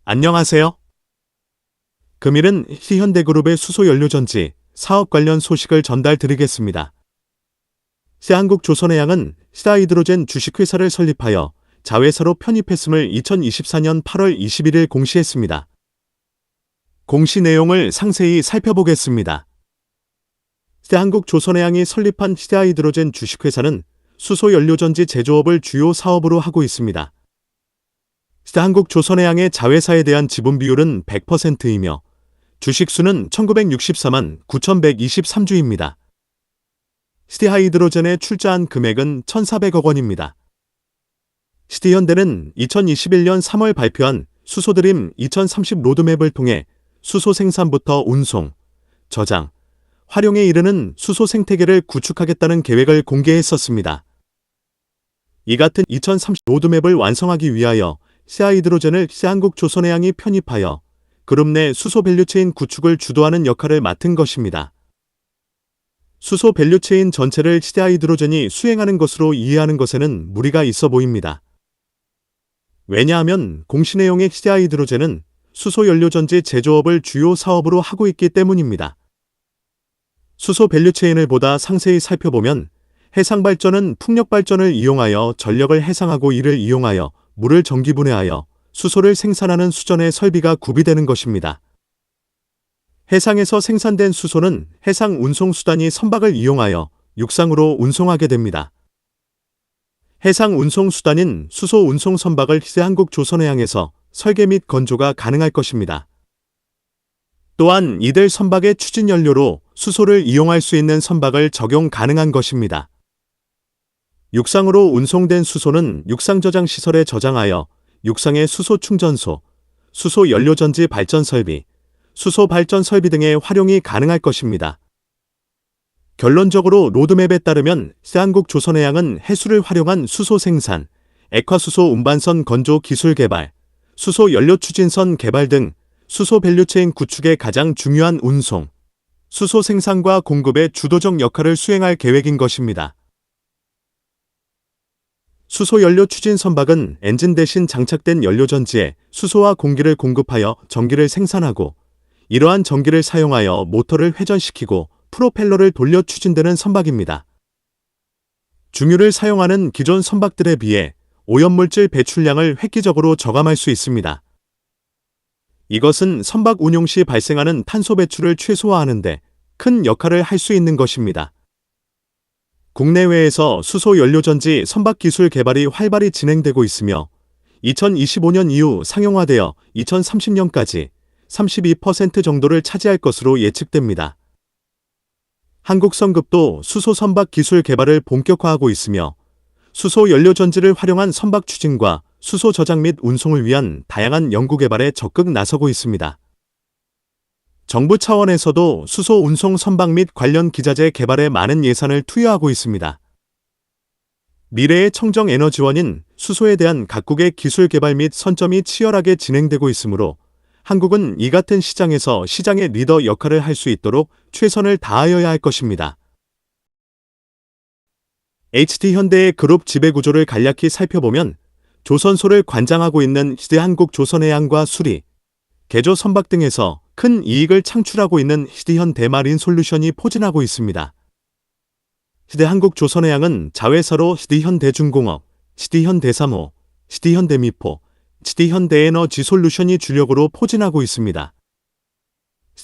안녕하세요. 금일은 현대그룹의 수소연료전지 사업 관련 소식을 전달드리겠습니다. 한국조선해양은 시다하이드로젠 주식회사를 설립하여 자회사로 편입했음을 2024년 8월 21일 공시했습니다. 공시 내용을 상세히 살펴보겠습니다. 한국조선해양이 설립한 시다하이드로젠 주식회사는 수소연료전지 제조업을 주요 사업으로 하고 있습니다. 한국조선해양의 자회사에 대한 지분 비율은 100%이며 주식수는 1964만 9123주입니다. 시티하이드로젠에 출자한 금액은 1,400억 원입니다. 시티현대는 2021년 3월 발표한 수소드림 2030 로드맵을 통해 수소 생산부터 운송, 저장, 활용에 이르는 수소 생태계를 구축하겠다는 계획을 공개했었습니다. 이 같은 2030 로드맵을 완성하기 위하여 시하이드로젠을 한국조선해양이 편입하여 그룹 내 수소 밸류체인 구축을 주도하는 역할을 맡은 것입니다. 수소 밸류체인 전체를 시하이드로젠이 수행하는 것으로 이해하는 것에는 무리가 있어 보입니다. 왜냐하면 공시 내용의 시하이드로젠은 수소연료전지 제조업을 주요 사업으로 하고 있기 때문입니다. 수소 밸류체인을 보다 상세히 살펴보면 해상발전은 풍력발전을 이용하여 전력을 해상하고 이를 이용하여 물을 전기분해하여 수소를 생산하는 수전의 설비가 구비되는 것입니다. 해상에서 생산된 수소는 해상 운송수단이 선박을 이용하여 육상으로 운송하게 됩니다. 해상 운송수단인 수소 운송 선박을 한국조선해양에서 설계 및 건조가 가능할 것입니다. 또한 이들 선박의 추진연료로 수소를 이용할 수 있는 선박을 적용 가능한 것입니다. 육상으로 운송된 수소는 육상저장시설에 저장하여 육상의 수소 충전소, 수소 연료전지 발전 설비, 수소 발전 설비 등의 활용이 가능할 것입니다. 결론적으로 로드맵에 따르면 한국조선해양은 해수를 활용한 수소 생산, 액화수소 운반선 건조 기술 개발, 수소 연료 추진선 개발 등 수소 밸류체인 구축의 가장 중요한 운송, 수소 생산과 공급의 주도적 역할을 수행할 계획인 것입니다. 수소연료 추진 선박은 엔진 대신 장착된 연료전지에 수소와 공기를 공급하여 전기를 생산하고 이러한 전기를 사용하여 모터를 회전시키고 프로펠러를 돌려 추진되는 선박입니다. 중유를 사용하는 기존 선박들에 비해 오염물질 배출량을 획기적으로 저감할 수 있습니다. 이것은 선박 운용 시 발생하는 탄소 배출을 최소화하는 데 큰 역할을 할 수 있는 것입니다. 국내외에서 수소연료전지 선박 기술 개발이 활발히 진행되고 있으며 2025년 이후 상용화되어 2030년까지 32% 정도를 차지할 것으로 예측됩니다. 한국선급도 수소 선박 기술 개발을 본격화하고 있으며 수소연료전지를 활용한 선박 추진과 수소 저장 및 운송을 위한 다양한 연구개발에 적극 나서고 있습니다. 정부 차원에서도 수소 운송 선박 및 관련 기자재 개발에 많은 예산을 투여하고 있습니다. 미래의 청정에너지원인 수소에 대한 각국의 기술 개발 및 선점이 치열하게 진행되고 있으므로 한국은 이 같은 시장에서 시장의 리더 역할을 할 수 있도록 최선을 다하여야 할 것입니다. HT현대의 그룹 지배구조를 간략히 살펴보면 조선소를 관장하고 있는 한국조선해양과 수리, 개조 선박 등에서 큰 이익을 창출하고 있는 현대마린솔루션이 포진하고 있습니다. 한국조선해양은 자회사로 현대중공업, 현대사모, 현대미포, 현대에너지솔루션이 주력으로 포진하고 있습니다.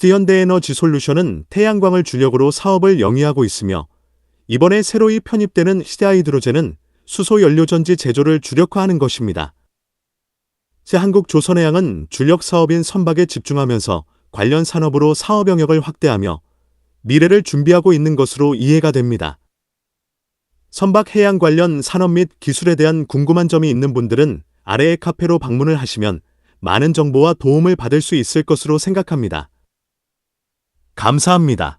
현대에너지솔루션은 태양광을 주력으로 사업을 영위하고 있으며 이번에 새로이 편입되는 시하이드로젠은 수소연료전지 제조를 주력화하는 것입니다. 한국조선해양은 주력 사업인 선박에 집중하면서 관련 산업으로 사업 영역을 확대하며 미래를 준비하고 있는 것으로 이해가 됩니다. 선박 해양 관련 산업 및 기술에 대한 궁금한 점이 있는 분들은 아래의 카페로 방문을 하시면 많은 정보와 도움을 받을 수 있을 것으로 생각합니다. 감사합니다.